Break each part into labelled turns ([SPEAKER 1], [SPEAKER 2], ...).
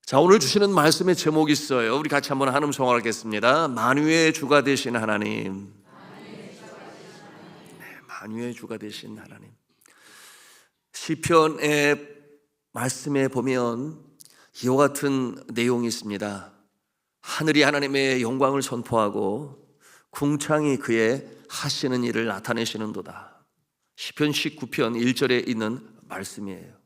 [SPEAKER 1] 자, 오늘 주시는 말씀의 제목이 있어요. 우리 같이 한번 한음 성화하겠습니다. 만유의 주가 되신 하나님. 만유의 주가 되신 하나님. 시편의 말씀에 보면 이와 같은 내용이 있습니다. 하늘이 하나님의 영광을 선포하고 궁창이 그의 하시는 일을 나타내시는도다. 시편 19편 1절에 있는 말씀이에요.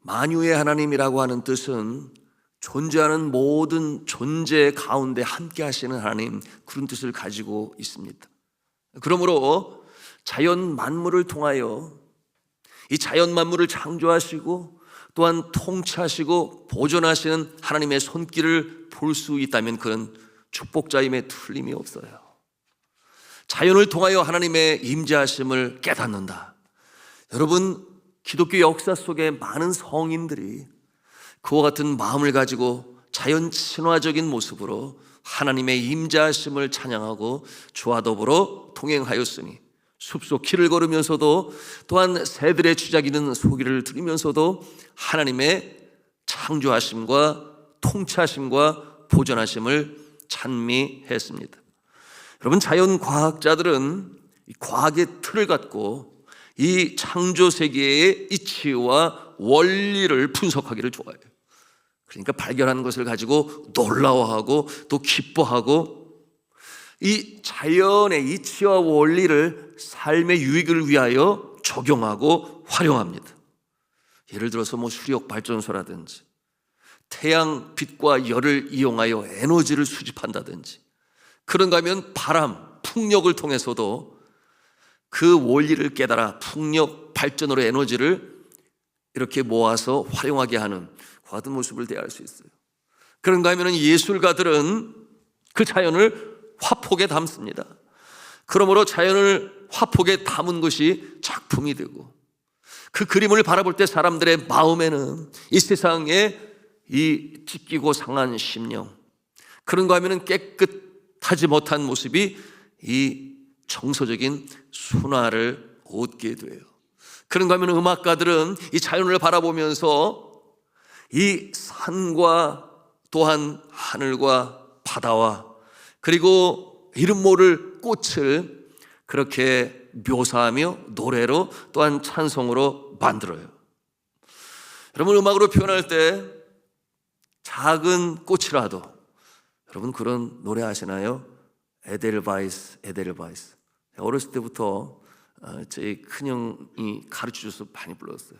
[SPEAKER 1] 만유의 하나님이라고 하는 뜻은 존재하는 모든 존재 가운데 함께 하시는 하나님, 그런 뜻을 가지고 있습니다. 그러므로 자연 만물을 통하여 이 자연 만물을 창조하시고 또한 통치하시고 보존하시는 하나님의 손길을 볼 수 있다면 그런 축복자임에 틀림이 없어요. 자연을 통하여 하나님의 임재하심을 깨닫는다. 여러분, 기독교 역사 속에 많은 성인들이 그와 같은 마음을 가지고 자연 친화적인 모습으로 하나님의 임재하심을 찬양하고 주와 더불어 통행하였으니, 숲속 길을 걸으면서도 또한 새들의 쥐자기는 소리를 들으면서도 하나님의 창조하심과 통치하심과 보존하심을 찬미했습니다. 여러분, 자연과학자들은 과학의 틀을 갖고 이 창조 세계의 이치와 원리를 분석하기를 좋아해요. 그러니까 발견하는 것을 가지고 놀라워하고 또 기뻐하고 이 자연의 이치와 원리를 삶의 유익을 위하여 적용하고 활용합니다. 예를 들어서 수력 발전소라든지 태양 빛과 열을 이용하여 에너지를 수집한다든지, 그런가 하면 바람, 풍력을 통해서도 그 원리를 깨달아 풍력 발전으로 에너지를 이렇게 모아서 활용하게 하는 그 같은 모습을 대할 수 있어요. 그런가 하면 예술가들은 그 자연을 화폭에 담습니다. 그러므로 자연을 화폭에 담은 것이 작품이 되고, 그 그림을 바라볼 때 사람들의 마음에는 이 세상에 이 찢기고 상한 심령, 그런가 하면 깨끗하지 못한 모습이 이 정서적인 순화를 얻게 돼요. 그런가 하면 음악가들은 이 자연을 바라보면서 이 산과 또한 하늘과 바다와 그리고 이름 모를 꽃을 그렇게 묘사하며 노래로 또한 찬송으로 만들어요. 여러분, 음악으로 표현할 때 작은 꽃이라도, 여러분 그런 노래 아시나요? 에델바이스, 에델바이스. 어렸을 때부터 저희 큰형이 가르쳐줘서 많이 불렀어요.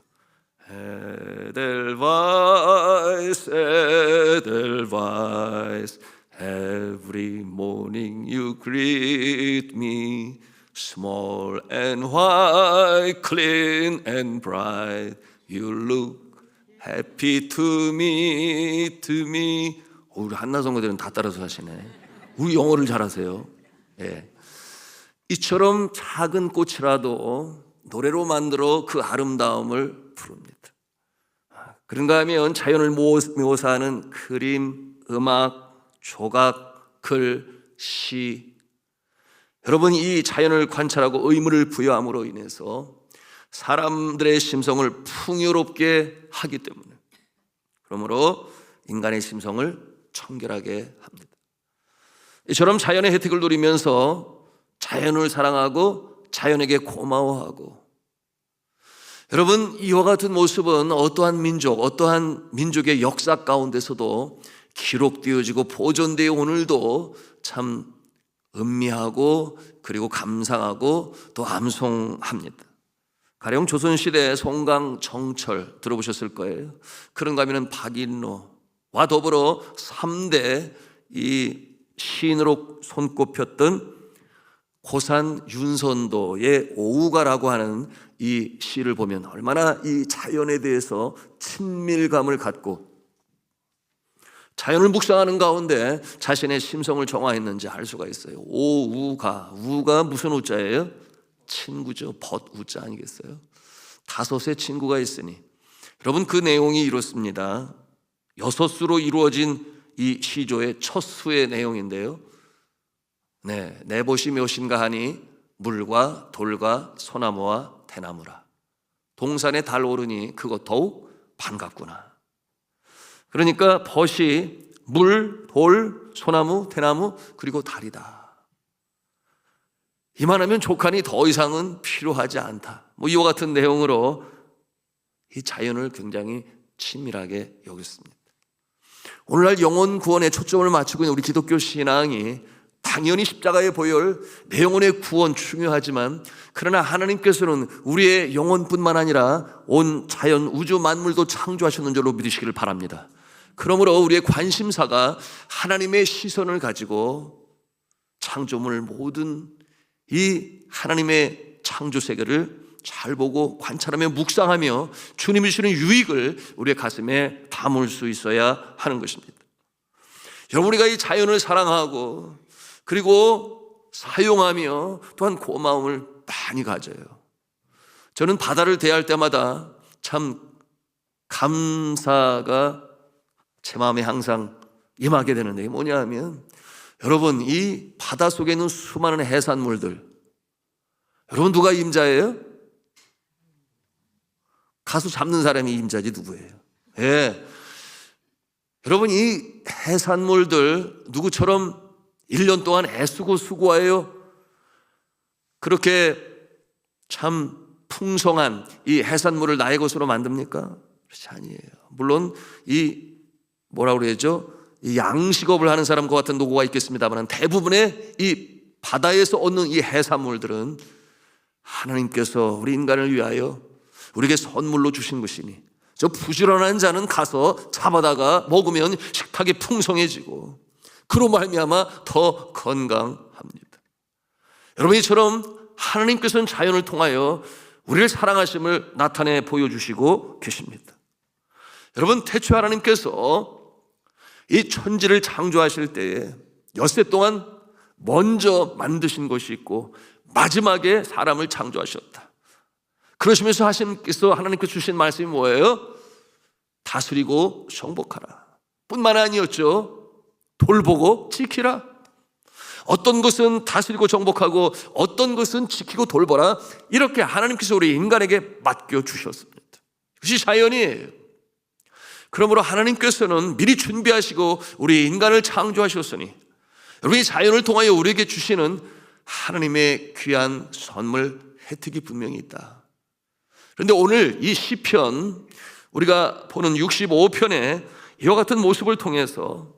[SPEAKER 1] 에델바이스, 에델바이스, every morning you greet me, small and white, clean and bright, you look happy to me, to me. 우리 한나성가들은 다 따라서 하시네. 우리 영어를 잘하세요. 예. 이처럼 작은 꽃이라도 노래로 만들어 그 아름다움을 부릅니다. 그런가 하면 자연을 묘사하는 그림, 음악, 조각, 글, 시, 여러분 이 자연을 관찰하고 의무를 부여함으로 인해서 사람들의 심성을 풍요롭게 하기 때문에, 그러므로 인간의 심성을 청결하게 합니다. 이처럼 자연의 혜택을 누리면서 자연을 사랑하고 자연에게 고마워하고, 여러분 이와 같은 모습은 어떠한 민족의 역사 가운데서도 기록되어지고 보존되어 오늘도 참 음미하고 그리고 감상하고 또 암송합니다. 가령 조선시대 송강 정철 들어보셨을 거예요. 그런가 하면 박인로와 더불어 3대 이 시인으로 손꼽혔던 고산 윤선도의 오우가라고 하는 이 시를 보면 얼마나 이 자연에 대해서 친밀감을 갖고 자연을 묵상하는 가운데 자신의 심성을 정화했는지 알 수가 있어요. 오우가, 우가 무슨 우자예요? 친구죠. 벗우자 아니겠어요? 5의 친구가 있으니, 여러분 그 내용이 이렇습니다. 6수로 이루어진 이 시조의 첫 수의 내용인데요. 내봇이 몇인가 하니 물과 돌과 소나무와 대나무라. 동산에 달 오르니 그것 더욱 반갑구나. 그러니까 벗이 물, 돌, 소나무, 대나무 그리고 달이다. 이만하면 족하니 더 이상은 필요하지 않다. 이와 같은 내용으로 이 자연을 굉장히 친밀하게 여겼습니다. 오늘날 영혼 구원에 초점을 맞추고 있는 우리 기독교 신앙이 당연히 십자가의 보혈, 내 영혼의 구원 중요하지만 그러나 하나님께서는 우리의 영혼뿐만 아니라 온 자연, 우주 만물도 창조하셨는 줄로 믿으시기를 바랍니다. 그러므로 우리의 관심사가 하나님의 시선을 가지고 창조물 모든 이 하나님의 창조 세계를 잘 보고 관찰하며 묵상하며 주님이 주시는 유익을 우리의 가슴에 담을 수 있어야 하는 것입니다. 여러분, 우리가 이 자연을 사랑하고 그리고 사용하며 또한 고마움을 많이 가져요. 저는 바다를 대할 때마다 참 감사가 제 마음에 항상 임하게 되는데, 뭐냐 하면 여러분, 이 바다 속에 있는 수많은 해산물들, 여러분 누가 임자예요? 가수 잡는 사람이 임자지 누구예요? 예. 여러분, 이 해산물들 누구처럼 1년 동안 애쓰고 수고하여 그렇게 참 풍성한 이 해산물을 나의 것으로 만듭니까? 그렇지 아니에요. 물론 이 뭐라고 그러죠? 이 양식업을 하는 사람과 같은 노고가 있겠습니다만 대부분의 이 바다에서 얻는 이 해산물들은 하나님께서 우리 인간을 위하여 우리에게 선물로 주신 것이니 저 부지런한 자는 가서 잡아다가 먹으면 식탁이 풍성해지고 그로 말미암아 더 건강합니다. 여러분, 이처럼 하나님께서는 자연을 통하여 우리를 사랑하심을 나타내 보여주시고 계십니다. 여러분, 태초에 하나님께서 이 천지를 창조하실 때에 엿새 동안 먼저 만드신 것이 있고 마지막에 사람을 창조하셨다. 그러시면서 하나님께서 주신 말씀이 뭐예요? 다스리고 정복하라 뿐만 아니었죠. 돌보고 지키라. 어떤 것은 다스리고 정복하고 어떤 것은 지키고 돌보라. 이렇게 하나님께서 우리 인간에게 맡겨주셨습니다. 그것이 자연이에요. 그러므로 하나님께서는 미리 준비하시고 우리 인간을 창조하셨으니 우리 자연을 통하여 우리에게 주시는 하나님의 귀한 선물, 혜택이 분명히 있다. 그런데 오늘 이 시편, 우리가 보는 65편에 이와 같은 모습을 통해서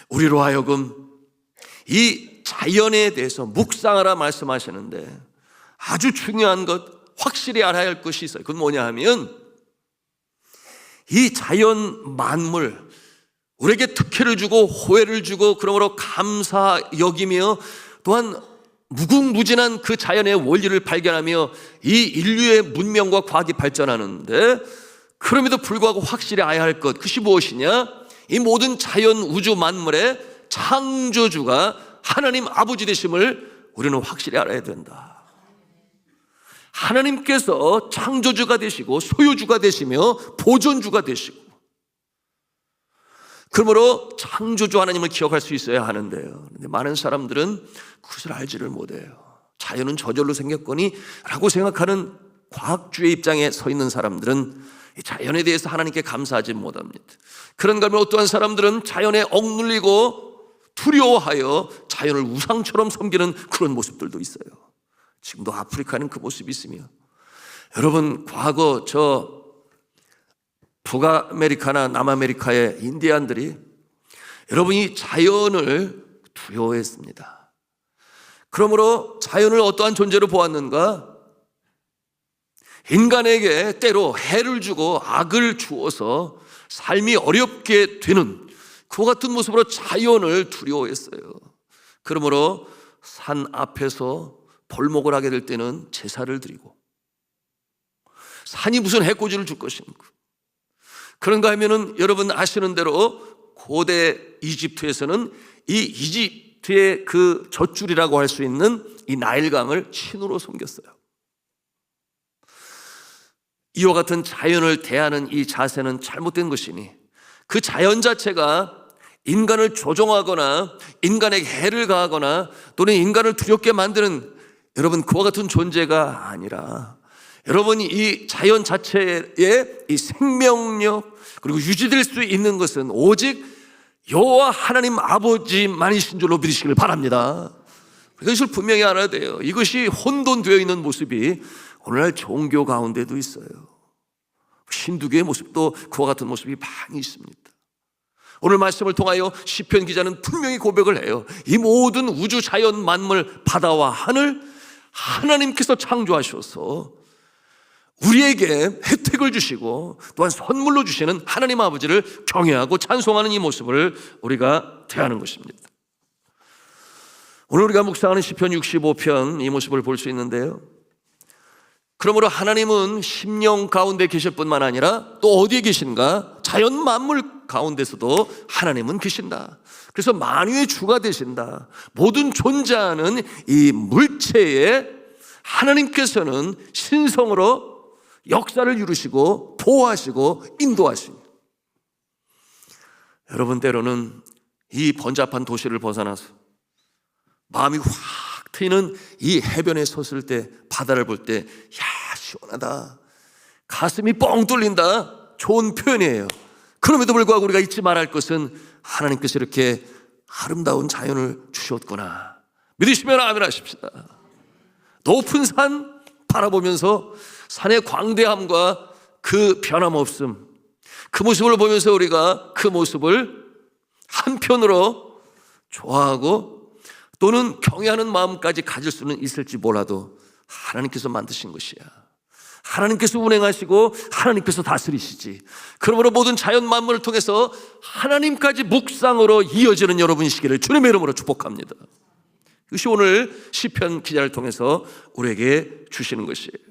[SPEAKER 1] 우리로 하여금 이 자연에 대해서 묵상하라 말씀하시는데 아주 중요한 것, 확실히 알아야 할 것이 있어요. 그건 뭐냐 하면 이 자연 만물, 우리에게 특혜를 주고 호혜를 주고 그러므로 감사 여기며 또한 무궁무진한 그 자연의 원리를 발견하며 이 인류의 문명과 과학이 발전하는데 그럼에도 불구하고 확실히 알아야 할 것, 그것이 무엇이냐? 이 모든 자연 우주 만물의 창조주가 하나님 아버지 되심을 우리는 확실히 알아야 된다. 하나님께서 창조주가 되시고 소유주가 되시며 보존주가 되시고, 그러므로 창조주 하나님을 기억할 수 있어야 하는데요. 그런데 많은 사람들은 그것을 알지를 못해요. 자연은 저절로 생겼거니 라고 생각하는 과학주의 입장에 서 있는 사람들은 이 자연에 대해서 하나님께 감사하지 못합니다. 그런가 하면 어떠한 사람들은 자연에 억눌리고 두려워하여 자연을 우상처럼 섬기는 그런 모습들도 있어요. 지금도 아프리카는 그 모습이 있으며, 여러분 과거 저 북아메리카나 남아메리카의 인디안들이 여러분이 자연을 두려워했습니다. 그러므로 자연을 어떠한 존재로 보았는가? 인간에게 때로 해를 주고 악을 주어서 삶이 어렵게 되는 그와 같은 모습으로 자연을 두려워했어요. 그러므로 산 앞에서 벌목을 하게 될 때는 제사를 드리고, 산이 무슨 해코지를 줄 것인가. 그런가 하면은 여러분 아시는 대로 고대 이집트에서는 이 이집트의 그 젖줄이라고 할 수 있는 이 나일강을 신으로 섬겼어요. 이와 같은 자연을 대하는 이 자세는 잘못된 것이니 그 자연 자체가 인간을 조종하거나 인간에게 해를 가하거나 또는 인간을 두렵게 만드는 여러분 그와 같은 존재가 아니라 여러분이 이 자연 자체의 이 생명력 그리고 유지될 수 있는 것은 오직 여호와 하나님 아버지만이신 줄로 믿으시길 바랍니다. 이것을 분명히 알아야 돼요. 이것이 혼돈되어 있는 모습이 오늘날 종교 가운데도 있어요. 힌두교의 모습도 그와 같은 모습이 많이 있습니다. 오늘 말씀을 통하여 시편 기자는 분명히 고백을 해요. 이 모든 우주 자연 만물 바다와 하늘 하나님께서 창조하셔서 우리에게 혜택을 주시고 또한 선물로 주시는 하나님 아버지를 경외하고 찬송하는 이 모습을 우리가 대하는 것입니다. 오늘 우리가 묵상하는 시편 65편 이 모습을 볼 수 있는데요. 그러므로 하나님은 심령 가운데 계실 뿐만 아니라 또 어디에 계신가? 자연 만물 가운데서도 하나님은 계신다. 그래서 만유의 주가 되신다. 모든 존재하는 이 물체에 하나님께서는 신성으로 역사를 이루시고 보호하시고 인도하십니다. 여러분 때로는 이 번잡한 도시를 벗어나서 마음이 확 트이는 이 해변에 섰을 때 바다를 볼 때 야 시원하다 가슴이 뻥 뚫린다 좋은 표현이에요. 그럼에도 불구하고 우리가 잊지 말할 것은 하나님께서 이렇게 아름다운 자연을 주셨구나. 믿으시면 아멘 하십시다. 높은 산 바라보면서 산의 광대함과 그 변함없음 그 모습을 보면서 우리가 그 모습을 한편으로 좋아하고 또는 경외하는 마음까지 가질 수는 있을지 몰라도 하나님께서 만드신 것이야. 하나님께서 운행하시고 하나님께서 다스리시지. 그러므로 모든 자연 만물을 통해서 하나님까지 묵상으로 이어지는 여러분이시기를 주님의 이름으로 축복합니다. 이것이 오늘 시편 기자를 통해서 우리에게 주시는 것이에요.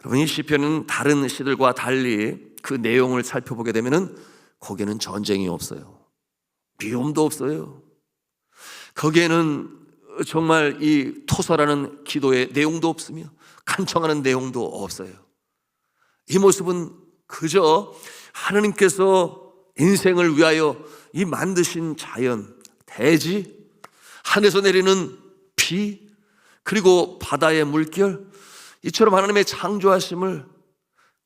[SPEAKER 1] 여러분 이 시편은 다른 시들과 달리 그 내용을 살펴보게 되면은 거기에는 전쟁이 없어요. 위험도 없어요. 거기에는 정말 이 토설하는 기도의 내용도 없으며 간청하는 내용도 없어요. 이 모습은 그저 하나님께서 인생을 위하여 이 만드신 자연, 대지, 하늘에서 내리는 비, 그리고 바다의 물결, 이처럼 하나님의 창조하심을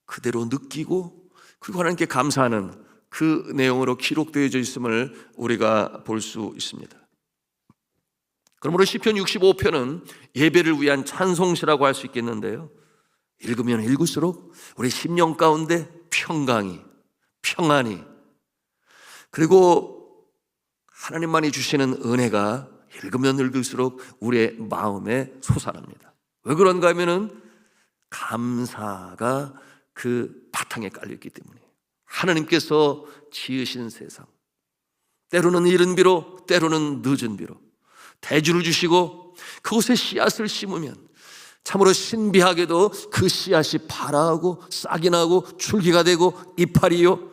[SPEAKER 1] 그대로 느끼고 그리고 하나님께 감사하는 그 내용으로 기록되어져 있음을 우리가 볼 수 있습니다. 그러므로 시편 65편은 예배를 위한 찬송시라고 할 수 있겠는데요. 읽으면 읽을수록 우리 심령 가운데 평강이, 평안이 그리고 하나님만이 주시는 은혜가 읽으면 읽을수록 우리의 마음에 솟아납니다. 왜 그런가 하면은 감사가 그 바탕에 깔려있기 때문이에요. 하나님께서 지으신 세상, 때로는 이른 비로 때로는 늦은 비로 대주를 주시고 그곳에 씨앗을 심으면 참으로 신비하게도 그 씨앗이 발아하고 싹이 나고 줄기가 되고 이파리요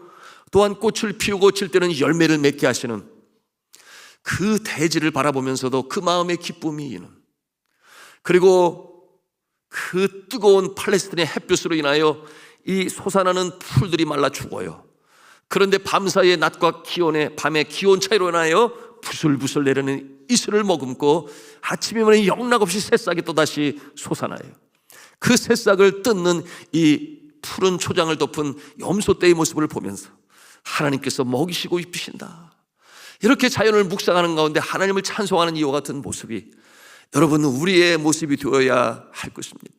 [SPEAKER 1] 또한 꽃을 피우고 질 때는 열매를 맺게 하시는 그 대지를 바라보면서도 그 마음의 기쁨이 있는, 그리고 그 뜨거운 팔레스틴의 햇볕으로 인하여 이 솟아나는 풀들이 말라 죽어요. 그런데 밤사이에 낮과 기온의 밤의 기온 차이로 인하여 부슬부슬 내리는 이슬을 머금고 아침이면 영락없이 새싹이 또다시 솟아나요. 그 새싹을 뜯는 이 푸른 초장을 덮은 염소떼의 모습을 보면서 하나님께서 먹이시고 입히신다. 이렇게 자연을 묵상하는 가운데 하나님을 찬송하는 이와 같은 모습이 여러분 우리의 모습이 되어야 할 것입니다.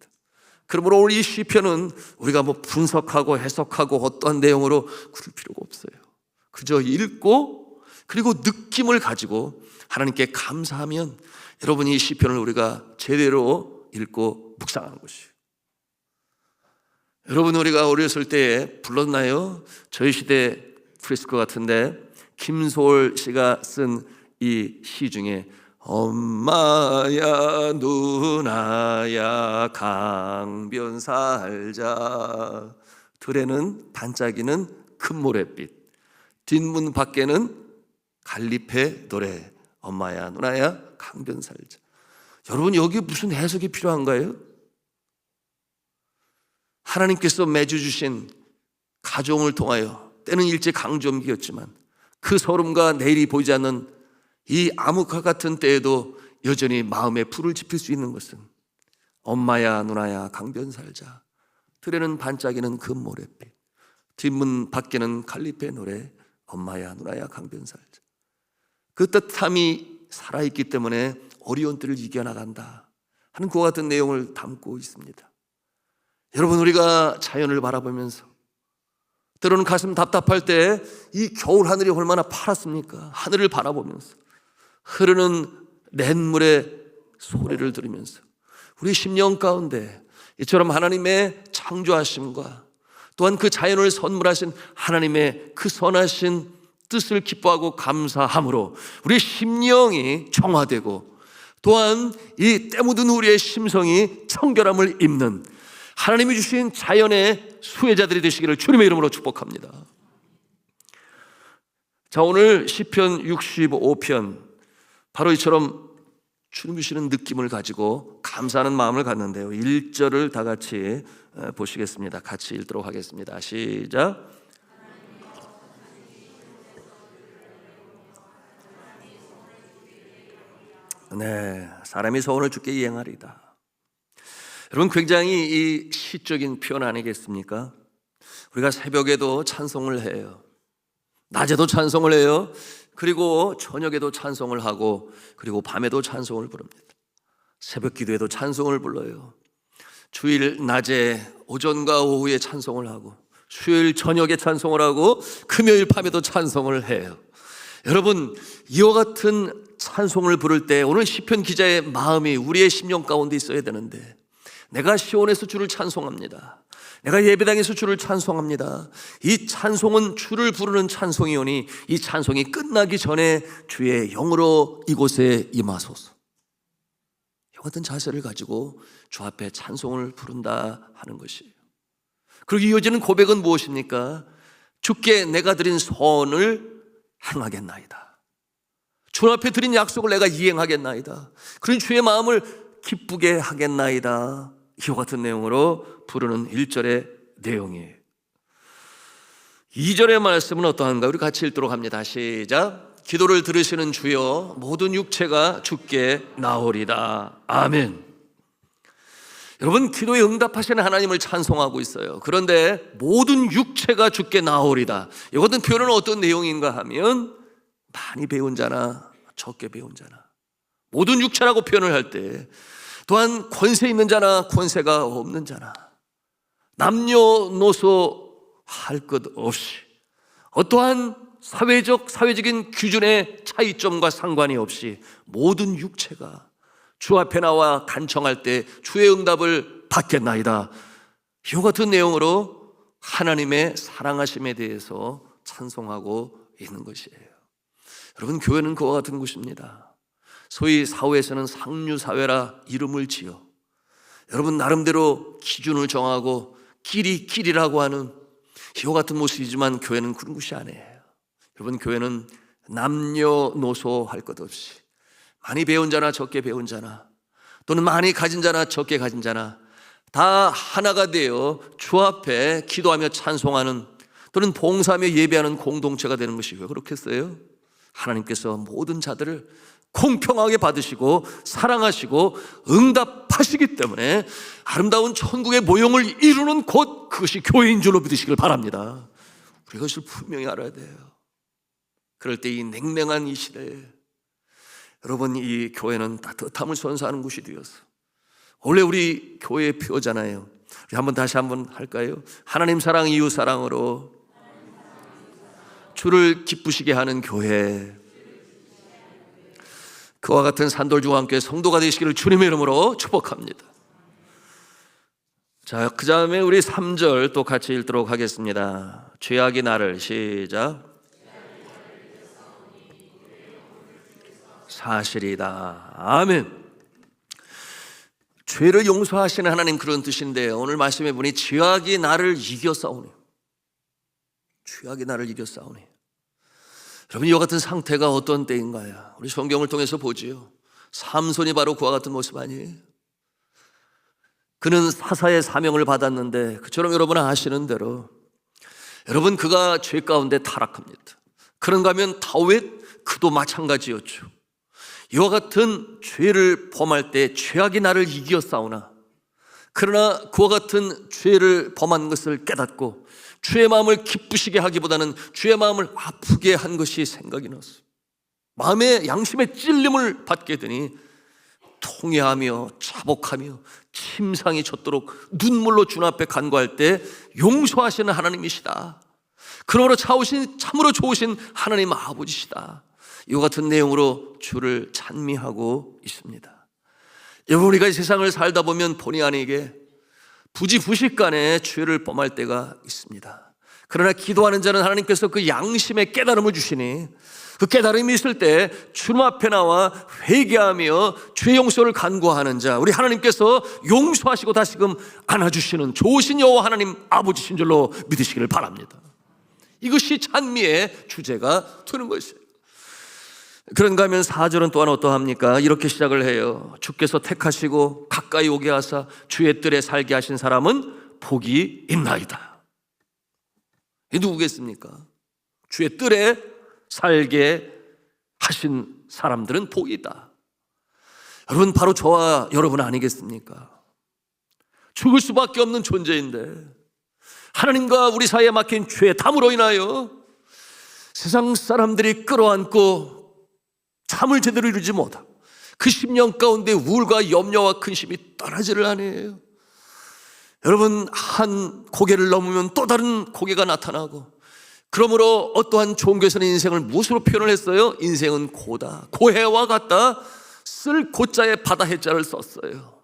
[SPEAKER 1] 그러므로 오늘 이 시편은 우리가 뭐 분석하고 해석하고 어떠한 내용으로 그럴 필요가 없어요. 그저 읽고 그리고 느낌을 가지고 하나님께 감사하면 여러분이 이 시편을 우리가 제대로 읽고 묵상하는 것이에요. 여러분 우리가 어렸을 때에 불렀나요? 저희 시대 프리스크 같은데 김소월 씨가 쓴 이 시 중에 엄마야 누나야 강변 살자 들에는 반짝이는 큰 모래빛 뒷문 밖에는 갈잎의 노래 엄마야 누나야 강변 살자. 여러분 여기 무슨 해석이 필요한가요? 하나님께서 맺어 주신 가정을 통하여 때는 일제 강점기였지만 그 소름과 내일이 보이지 않는 이 암흑과 같은 때에도 여전히 마음에 불을 지필 수 있는 것은 엄마야 누나야 강변 살자, 들에는 반짝이는 금모래빛, 뒷문 밖에는 갈리페 노래, 엄마야 누나야 강변 살자. 그 뜻함이 살아있기 때문에 어려운 때를 이겨나간다 하는 그와 같은 내용을 담고 있습니다. 여러분, 우리가 자연을 바라보면서 때로는 가슴 답답할 때 이 겨울 하늘이 얼마나 파랗습니까? 하늘을 바라보면서 흐르는 냇물의 소리를 들으면서 우리 심령 가운데 이처럼 하나님의 창조하심과 또한 그 자연을 선물하신 하나님의 그 선하신 뜻을 기뻐하고 감사함으로 우리 심령이 정화되고 또한 이 때 묻은 우리의 심성이 청결함을 입는 하나님이 주신 자연의 수혜자들이 되시기를 주님의 이름으로 축복합니다. 자, 오늘 시편 65편 바로 이처럼 주님 주시는 느낌을 가지고 감사하는 마음을 갖는데요, 1절을 다 같이 보시겠습니다. 같이 읽도록 하겠습니다. 시작. 네, 사람이 소원을 주께 이행하리다. 여러분, 굉장히 이 시적인 표현 아니겠습니까? 우리가 새벽에도 찬송을 해요, 낮에도 찬송을 해요, 그리고 저녁에도 찬송을 하고, 그리고 밤에도 찬송을 부릅니다. 새벽 기도에도 찬송을 불러요. 주일 낮에 오전과 오후에 찬송을 하고, 수요일 저녁에 찬송을 하고, 금요일 밤에도 찬송을 해요. 여러분, 이와 같은 찬송을 부를 때 오늘 시편 기자의 마음이 우리의 심령 가운데 있어야 되는데, 내가 시온에서 주를 찬송합니다, 내가 예배당에서 주를 찬송합니다. 이 찬송은 주를 부르는 찬송이오니 이 찬송이 끝나기 전에 주의 영으로 이곳에 임하소서. 이와 같은 자세를 가지고 주 앞에 찬송을 부른다 하는 것이에요. 그리고 이어지는 고백은 무엇입니까? 주께 내가 드린 소원을 행하겠나이다. 주 앞에 드린 약속을 내가 이행하겠나이다. 그런 주의 마음을 기쁘게 하겠나이다. 이와 같은 내용으로 부르는 1절의 내용이에요. 2절의 말씀은 어떠한가? 우리 같이 읽도록 합니다. 시작. 기도를 들으시는 주여, 모든 육체가 주께 나오리다. 아멘. 여러분, 기도에 응답하시는 하나님을 찬송하고 있어요. 그런데 모든 육체가 주께 나오리다, 이것은 표현은 어떤 내용인가 하면 많이 배운 자나 적게 배운 자나, 모든 육체라고 표현을 할 때 또한 권세 있는 자나 권세가 없는 자나, 남녀노소 할 것 없이 어떠한 사회적인 규준의 차이점과 상관이 없이 모든 육체가 주 앞에 나와 간청할 때 주의 응답을 받겠나이다. 이와 같은 내용으로 하나님의 사랑하심에 대해서 찬송하고 있는 것이에요. 여러분, 교회는 그와 같은 곳입니다. 소위 사회에서는 상류사회라 이름을 지어 여러분 나름대로 기준을 정하고 길이라고 하는 이와 같은 모습이지만 교회는 그런 곳이 아니에요. 여러분, 교회는 남녀노소 할 것 없이 많이 배운 자나 적게 배운 자나 또는 많이 가진 자나 적게 가진 자나 다 하나가 되어 주 앞에 기도하며 찬송하는 또는 봉사하며 예배하는 공동체가 되는 것이 왜 그렇겠어요? 하나님께서 모든 자들을 공평하게 받으시고 사랑하시고 응답하시기 때문에 아름다운 천국의 모형을 이루는 곳, 그것이 교회인 줄로 믿으시길 바랍니다. 우리 그것을 분명히 알아야 돼요. 그럴 때 이 냉랭한 이 시대에 여러분, 이 교회는 따뜻함을 선사하는 곳이 되어서 원래 우리 교회의 표잖아요. 우리 다시 한번 할까요? 하나님 사랑 이웃 사랑으로 주를 기쁘시게 하는 교회, 그와 같은 산돌주와 함께 성도가 되시기를 주님의 이름으로 축복합니다. 자, 그 다음에 우리 3절 또 같이 읽도록 하겠습니다. 죄악이 나를, 시작. 사실이다. 아멘. 죄를 용서하시는 하나님, 그런 뜻인데요, 오늘 말씀해 보니 죄악이 나를 이겨 싸우네. 죄악이 나를 이겨 싸우네. 여러분, 이와 같은 상태가 어떤 때인가요? 우리 성경을 통해서 보지요. 삼손이 바로 그와 같은 모습 아니에요? 그는 사사의 사명을 받았는데 그처럼 여러분 아시는 대로 여러분, 그가 죄 가운데 타락합니다. 그런가 하면 다윗 그도 마찬가지였죠. 이와 같은 죄를 범할 때 죄악이 나를 이겨 싸우나, 그러나 그와 같은 죄를 범한 것을 깨닫고 주의 마음을 기쁘시게 하기보다는 주의 마음을 아프게 한 것이 생각이 났어요. 마음의 양심의 찔림을 받게 되니 통회하며 자복하며 침상이 젖도록 눈물로 주님 앞에 간구할 때 용서하시는 하나님이시다. 그러므로 참으로 좋으신 하나님 아버지시다. 이와 같은 내용으로 주를 찬미하고 있습니다. 여러분, 우리가 이 세상을 살다 보면 본의 아니게 부지부식간에 죄를 범할 때가 있습니다. 그러나 기도하는 자는 하나님께서 그 양심의 깨달음을 주시니 그 깨달음이 있을 때 주님 앞에 나와 회개하며 죄 용서를 간구하는 자, 우리 하나님께서 용서하시고 다시금 안아주시는 좋으신 여호와 하나님 아버지신 줄로 믿으시기를 바랍니다. 이것이 찬미의 주제가 되는 것이에요. 그런가 하면 4절은 또한 어떠합니까? 이렇게 시작을 해요. 주께서 택하시고 가까이 오게 하사 주의 뜰에 살게 하신 사람은 복이 있나이다. 이 누구겠습니까? 주의 뜰에 살게 하신 사람들은 복이 있다. 여러분, 바로 저와 여러분 아니겠습니까? 죽을 수밖에 없는 존재인데 하나님과 우리 사이에 막힌 죄 담으로 인하여 세상 사람들이 끌어안고 잠을 제대로 이루지 못하고 그 심령 가운데 우울과 염려와 근심이 떠나지를 않아요. 여러분, 한 고개를 넘으면 또 다른 고개가 나타나고, 그러므로 어떠한 종교에서는 인생을 무엇으로 표현을 했어요? 인생은 고다, 고해와 같다. 쓸 고자에 바다 해자를 썼어요.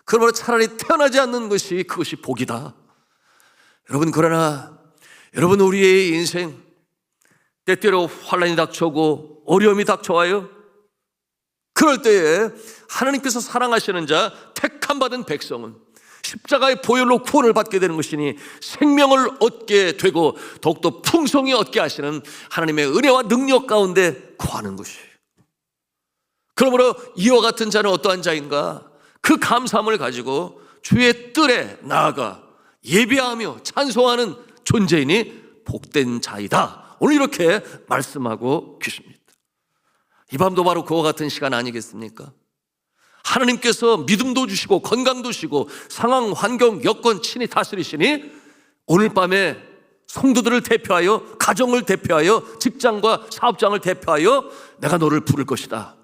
[SPEAKER 1] 그러므로 차라리 태어나지 않는 것이 그것이 복이다. 여러분, 그러나 여러분, 우리의 인생 때때로 환난이 닥쳐오고 어려움이 닥쳐와요. 그럴 때에 하나님께서 사랑하시는 자, 택함 받은 백성은 십자가의 보혈로 구원을 받게 되는 것이니 생명을 얻게 되고 더욱더 풍성히 얻게 하시는 하나님의 은혜와 능력 가운데 거하는 것이에요. 그러므로 이와 같은 자는 어떠한 자인가? 그 감사함을 가지고 주의 뜰에 나아가 예배하며 찬송하는 존재이니 복된 자이다. 오늘 이렇게 말씀하고 계십니다. 이 밤도 바로 그와 같은 시간 아니겠습니까? 하나님께서 믿음도 주시고 건강도 주시고 상황, 환경, 여건 친히 다스리시니 오늘 밤에 성도들을 대표하여, 가정을 대표하여, 직장과 사업장을 대표하여 내가 너를 부를 것이다.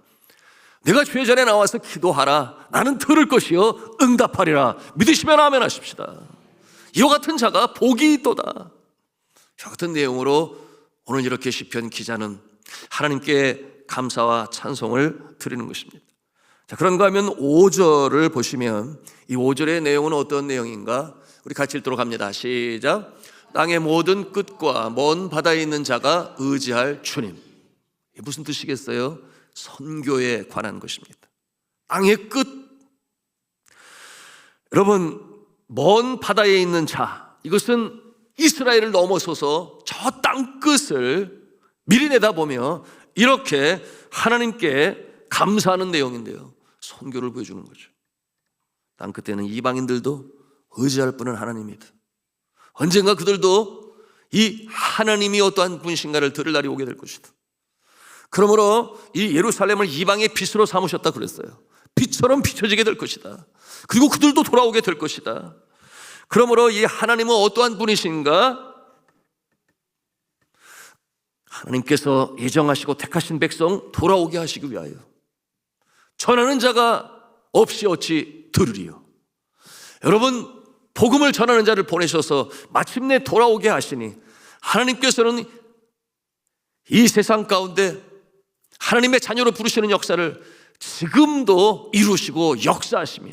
[SPEAKER 1] 내가 주의 전에 나와서 기도하라. 나는 들을 것이요 응답하리라. 믿으시면 아멘 하십시다. 이와 같은 자가 복이 있도다. 이와 같은 내용으로 오늘 이렇게 시편 기자는 하나님께 감사와 찬송을 드리는 것입니다. 자, 그런가 하면 5절을 보시면 이 5절의 내용은 어떤 내용인가? 우리 같이 읽도록 합니다. 시작. 땅의 모든 끝과 먼 바다에 있는 자가 의지할 주님. 이게 무슨 뜻이겠어요? 선교에 관한 것입니다. 땅의 끝. 여러분, 먼 바다에 있는 자, 이것은 이스라엘을 넘어서서 저 땅 끝을 미리 내다보며 이렇게 하나님께 감사하는 내용인데요, 선교를 보여주는 거죠. 땅 끝에는 이방인들도 의지할 분은 하나님이다. 언젠가 그들도 이 하나님이 어떠한 분이신가를 들을 날이 오게 될 것이다. 그러므로 이 예루살렘을 이방의 빛으로 삼으셨다 그랬어요. 빛처럼 비춰지게 될 것이다. 그리고 그들도 돌아오게 될 것이다. 그러므로 이 하나님은 어떠한 분이신가? 하나님께서 예정하시고 택하신 백성 돌아오게 하시기 위하여 전하는 자가 없이 어찌 들으리요. 여러분, 복음을 전하는 자를 보내셔서 마침내 돌아오게 하시니 하나님께서는 이 세상 가운데 하나님의 자녀로 부르시는 역사를 지금도 이루시고 역사하시며,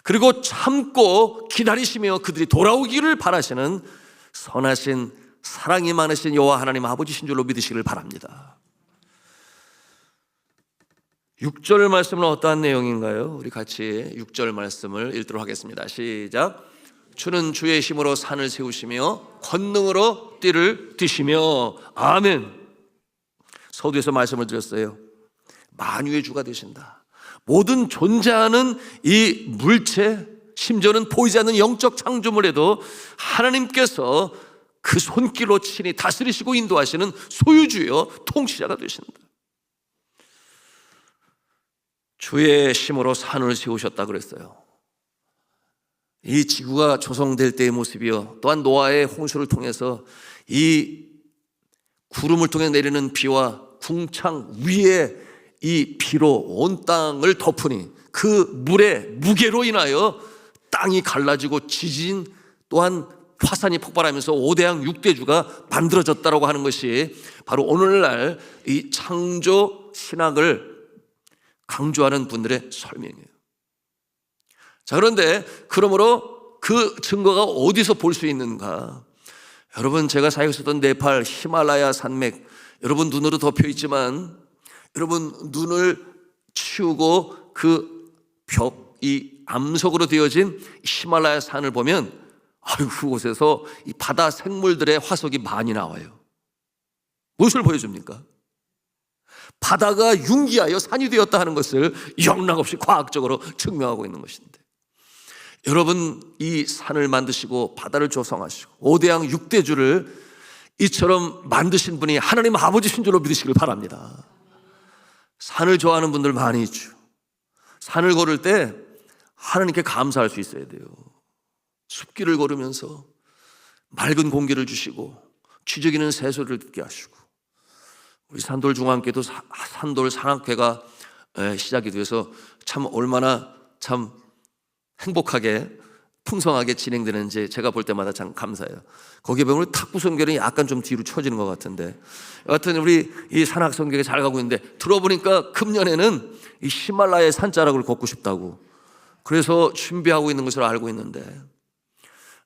[SPEAKER 1] 그리고 참고 기다리시며 그들이 돌아오기를 바라시는 선하신 사랑이 많으신 여호와 하나님 아버지신 줄로 믿으시기를 바랍니다. 6절 말씀은 어떠한 내용인가요? 우리 같이 6절 말씀을 읽도록 하겠습니다. 시작. 주는 주의 힘으로 산을 세우시며 권능으로 띠를 띠시며. 아멘. 서두에서 말씀을 드렸어요. 만유의 주가 되신다. 모든 존재하는 이 물체, 심지어는 보이지 않는 영적 창조물에도 하나님께서 그 손길로 친히 다스리시고 인도하시는 소유주여 통치자가 되신다. 주의 힘으로 산을 세우셨다 그랬어요. 이 지구가 조성될 때의 모습이요, 또한 노아의 홍수를 통해서 이 구름을 통해 내리는 비와 궁창 위에 이 비로 온 땅을 덮으니 그 물의 무게로 인하여 땅이 갈라지고 지진 또한 화산이 폭발하면서 5대양 6대주가 만들어졌다고 하는 것이 바로 오늘날 이 창조 신학을 강조하는 분들의 설명이에요. 자, 그런데 그러므로 그 증거가 어디서 볼 수 있는가? 여러분, 제가 사역에 있었던 네팔 히말라야 산맥, 여러분 눈으로 덮여 있지만 여러분 눈을 치우고 그 이 암석으로 되어진 히말라야 산을 보면 그곳에서 이 바다 생물들의 화석이 많이 나와요. 무엇을 보여줍니까? 바다가 융기하여 산이 되었다 하는 것을 영락없이 과학적으로 증명하고 있는 것인데, 여러분 이 산을 만드시고 바다를 조성하시고 5대양 6대주를 이처럼 만드신 분이 하나님 아버지신 줄로 믿으시길 바랍니다. 산을 좋아하는 분들 많이 있죠. 산을 걸을 때 하나님께 감사할 수 있어야 돼요. 숲길을 걸으면서 맑은 공기를 주시고 쥐저귀는 새소리를 듣게 하시고, 우리 산돌 중앙교회도 산돌 산악회가 시작이 돼서 참 얼마나 참 행복하게 풍성하게 진행되는지 제가 볼 때마다 참 감사해요. 거기에 보면 우리 탁구 성결이 약간 좀 뒤로 처지는 것 같은데, 여하튼 우리 이 산악 성결이 잘 가고 있는데, 들어보니까 금년에는 이 히말라야의 산자락을 걷고 싶다고 그래서 준비하고 있는 것으로 알고 있는데,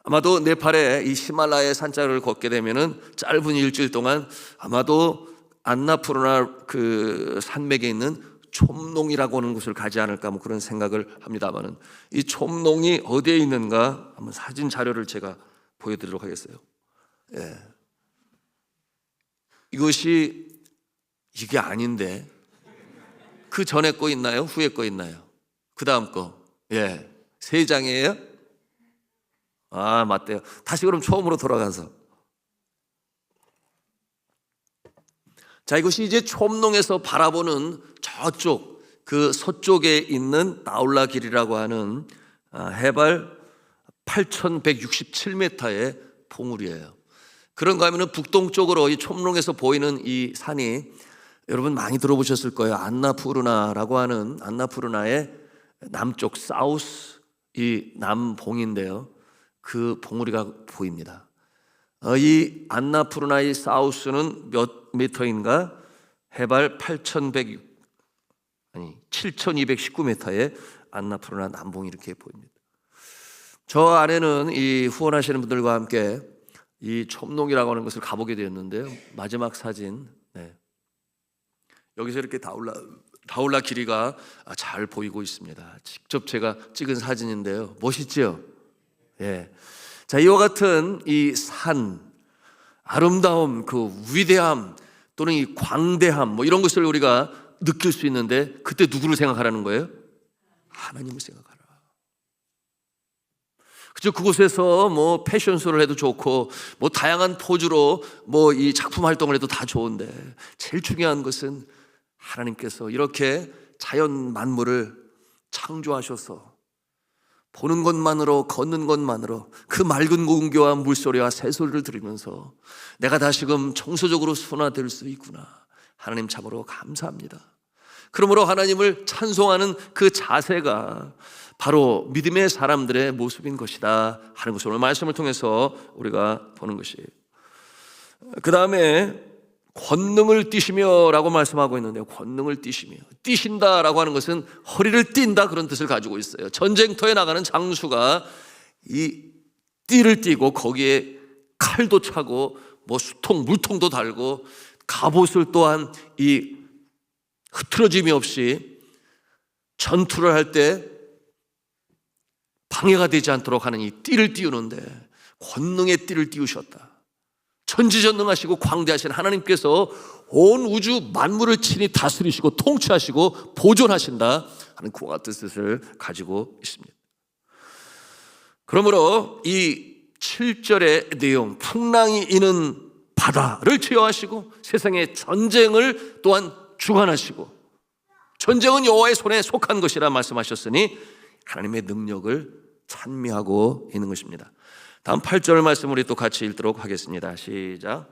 [SPEAKER 1] 아마도 네팔에 이 히말라야의 산자락을 걷게 되면은 짧은 일주일 동안 아마도 안나푸르나 그 산맥에 있는 촘농이라고 하는 곳을 가지 않을까, 뭐 그런 생각을 합니다만은, 이 촘농이 어디에 있는가 한번 사진 자료를 제가 보여드리도록 하겠어요. 예. 이게 아닌데, 그 전에 거 있나요? 후에 거 있나요? 그 다음 거. 예. 3장이에요? 아, 맞대요. 다시 그럼 처음으로 돌아가서. 자, 이것이 이제 촘농에서 바라보는 저쪽 그 서쪽에 있는 나울라 길이라고 하는 해발 8,167m의 봉우리예요. 그런가 하면은 북동쪽으로 이 촘농에서 보이는 이 산이 여러분 많이 들어보셨을 거예요. 안나푸르나라고 하는, 안나푸르나의 남쪽 사우스 이 남봉인데요, 그 봉우리가 보입니다. 이 안나푸르나의 사우스는 몇 미터인가? 해발 7,219m의 안나푸르나 남봉이 이렇게 보입니다. 저 안에는 이 후원하시는 분들과 함께 이 촘농이라고 하는 것을 가보게 되었는데요, 마지막 사진, 네. 여기서 이렇게 다울라 길이가 잘 보이고 있습니다. 직접 제가 찍은 사진인데요, 멋있죠? 예. 자, 이와 같은 이 산, 아름다움, 그 위대함 또는 이 광대함, 뭐 이런 것을 우리가 느낄 수 있는데, 그때 누구를 생각하라는 거예요? 하나님을 생각하라. 그죠? 그곳에서 뭐 패션쇼를 해도 좋고, 뭐 다양한 포즈로 뭐 이 작품 활동을 해도 다 좋은데, 제일 중요한 것은 하나님께서 이렇게 자연 만물을 창조하셔서 보는 것만으로, 걷는 것만으로 그 맑은 공기와 물소리와 새소리를 들으면서 내가 다시금 정서적으로 순화될 수 있구나, 하나님 참으로 감사합니다. 그러므로 하나님을 찬송하는 그 자세가 바로 믿음의 사람들의 모습인 것이다 하는 것을 오늘 말씀을 통해서 우리가 보는 것이에요. 그 다음에 권능을 띠시며 라고 말씀하고 있는데요, 권능을 띠시며, 띠신다 라고 하는 것은 허리를 띈다 그런 뜻을 가지고 있어요. 전쟁터에 나가는 장수가 이 띠를 띠고 거기에 칼도 차고 뭐 수통 물통도 달고 갑옷을 또한 이 흐트러짐이 없이 전투를 할 때 방해가 되지 않도록 하는 이 띠를 띄우는데, 권능의 띠를 띄우셨다. 전지전능하시고 광대하신 하나님께서 온 우주 만물을 친히 다스리시고 통치하시고 보존하신다 하는 그와 같은 뜻을 가지고 있습니다. 그러므로 이 7절의 내용, 풍랑이 이는 바다를 제어하시고 세상의 전쟁을 또한 주관하시고, 전쟁은 여호와의 손에 속한 것이라 말씀하셨으니 하나님의 능력을 찬미하고 있는 것입니다. 다음 8절 말씀 우리 또 같이 읽도록 하겠습니다. 시작.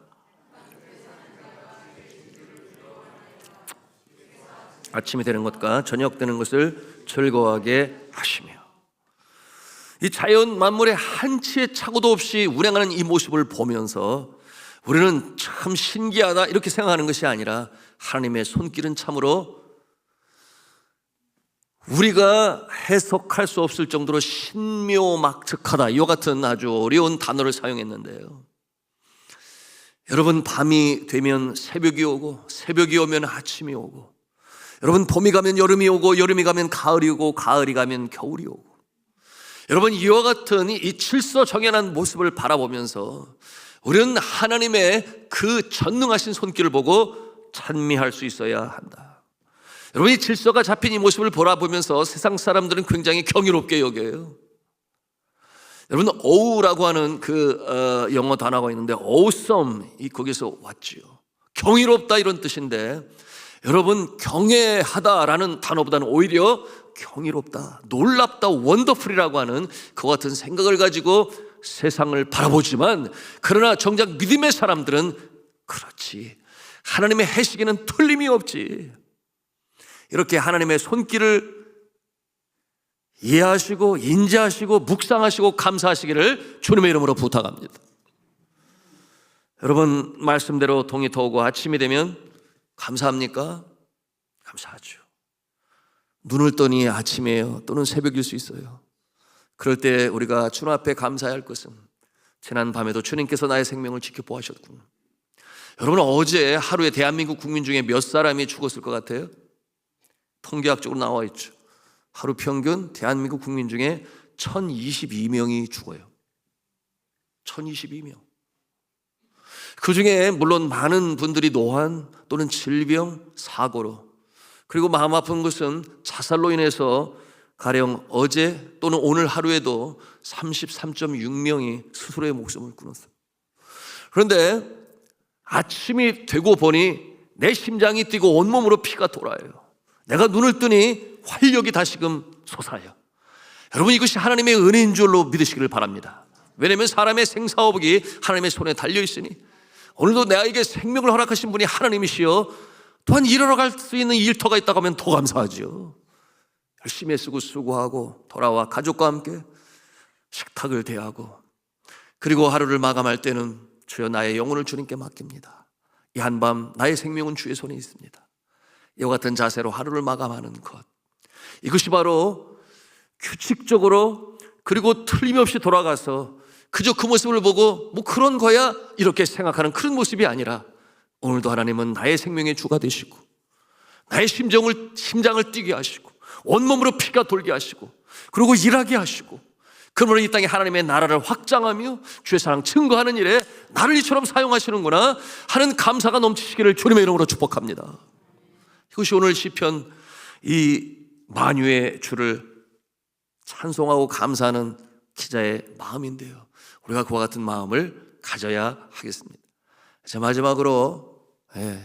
[SPEAKER 1] 아침이 되는 것과 저녁 되는 것을 즐거워하게 하시며. 이 자연 만물의 한치의 착오도 없이 운행하는 이 모습을 보면서 우리는 참 신기하다 이렇게 생각하는 것이 아니라, 하나님의 손길은 참으로 우리가 해석할 수 없을 정도로 신묘막측하다, 이와 같은 아주 어려운 단어를 사용했는데요. 여러분, 밤이 되면 새벽이 오고, 새벽이 오면 아침이 오고, 여러분, 봄이 가면 여름이 오고, 여름이 가면 가을이 오고, 가을이 가면 겨울이 오고, 여러분, 이와 같은 이 질서정연한 모습을 바라보면서 우리는 하나님의 그 전능하신 손길을 보고 찬미할 수 있어야 한다. 여러분, 이 질서가 잡힌 이 모습을 바라보면서 세상 사람들은 굉장히 경이롭게 여겨요. 여러분, 어우라고 하는 그 영어 단어가 있는데, awesome, 거기서 왔지요. 경이롭다 이런 뜻인데, 여러분, 경외하다라는 단어보다는 오히려 경이롭다, 놀랍다, 원더풀이라고 하는 그와 같은 생각을 가지고 세상을 바라보지만, 그러나 정작 믿음의 사람들은 그렇지, 하나님의 해시기는 틀림이 없지, 이렇게 하나님의 손길을 이해하시고 인지하시고 묵상하시고 감사하시기를 주님의 이름으로 부탁합니다. 여러분, 말씀대로 동이 터오고 아침이 되면 감사합니까? 감사하죠. 눈을 떠니 아침이에요, 또는 새벽일 수 있어요. 그럴 때 우리가 주님 앞에 감사해야 할 것은, 지난 밤에도 주님께서 나의 생명을 지켜보셨구나. 여러분, 어제 하루에 대한민국 국민 중에 몇 사람이 죽었을 것 같아요? 통계학적으로 나와 있죠. 하루 평균 대한민국 국민 중에 1022명이 죽어요. 1022명. 그 중에 물론 많은 분들이 노환 또는 질병, 사고로, 그리고 마음 아픈 것은 자살로 인해서 가령 어제 또는 오늘 하루에도 33.6명이 스스로의 목숨을 끊었어요. 그런데 아침이 되고 보니 내 심장이 뛰고 온몸으로 피가 돌아요. 내가 눈을 뜨니 활력이 다시금 솟아요. 여러분, 이것이 하나님의 은혜인 줄로 믿으시기를 바랍니다. 왜냐하면 사람의 생사호복이 하나님의 손에 달려있으니, 오늘도 나에게 생명을 허락하신 분이 하나님이시여, 또한 일하러 갈 수 있는 일터가 있다고 하면 더 감사하죠. 열심히 애쓰고 수고하고 돌아와 가족과 함께 식탁을 대하고, 그리고 하루를 마감할 때는 주여 나의 영혼을 주님께 맡깁니다. 이 한밤 나의 생명은 주의 손에 있습니다. 이와 같은 자세로 하루를 마감하는 것, 이것이 바로 규칙적으로 그리고 틀림없이 돌아가서 그저 그 모습을 보고 뭐 그런 거야 이렇게 생각하는 그런 모습이 아니라, 오늘도 하나님은 나의 생명의 주가 되시고 나의 심장을 뛰게 하시고 온몸으로 피가 돌게 하시고 그리고 일하게 하시고, 그러므로 이 땅에 하나님의 나라를 확장하며 주의 사랑 증거하는 일에 나를 이처럼 사용하시는구나 하는 감사가 넘치시기를 주님의 이름으로 축복합니다. 이것이 오늘 시편 이 만유의 주를 찬송하고 감사하는 기자의 마음인데요, 우리가 그와 같은 마음을 가져야 하겠습니다. 자, 마지막으로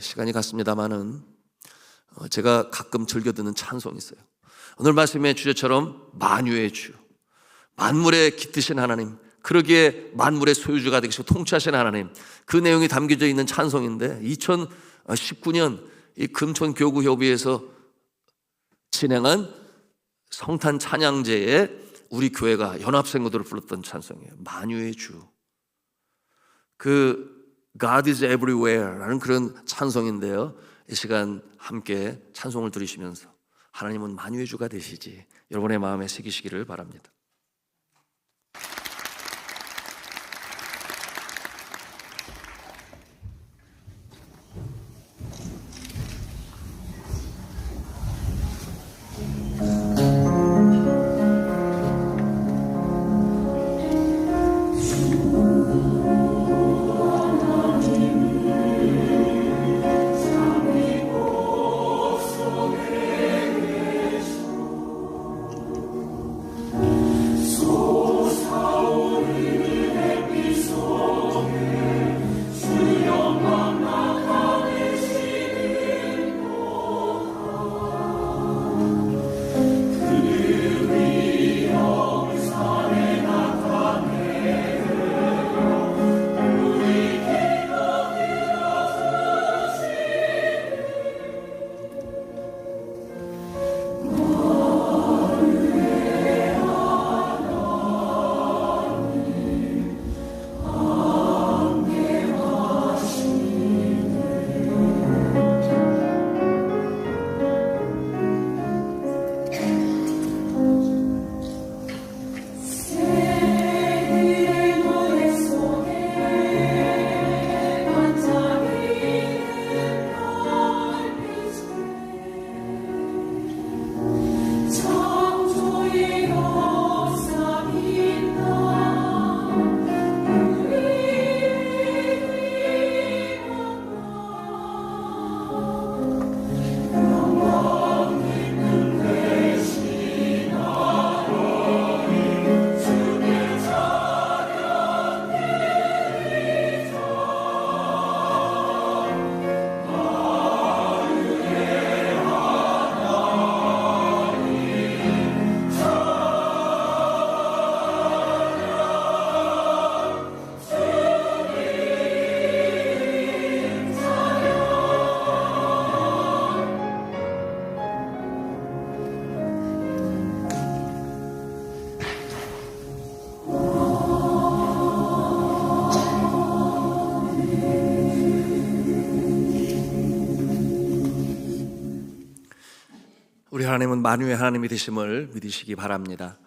[SPEAKER 1] 시간이 갔습니다마는 제가 가끔 즐겨 듣는 찬송이 있어요. 오늘 말씀의 주제처럼 만유의 주, 만물에 깃드신 하나님, 그러기에 만물의 소유주가 되시고 통치하신 하나님, 그 내용이 담겨져 있는 찬송인데, 2019년 이 금천교구협의회에서 진행한 성탄 찬양제에 우리 교회가 연합생구들을 불렀던 찬송이에요. 만유의 주. 그 God is everywhere라는 그런 찬송인데요, 이 시간 함께 찬송을 들으시면서 하나님은 만유의 주가 되시지 여러분의 마음에 새기시기를 바랍니다. 우리 하나님은 만유의 하나님이 되심을 믿으시기 바랍니다.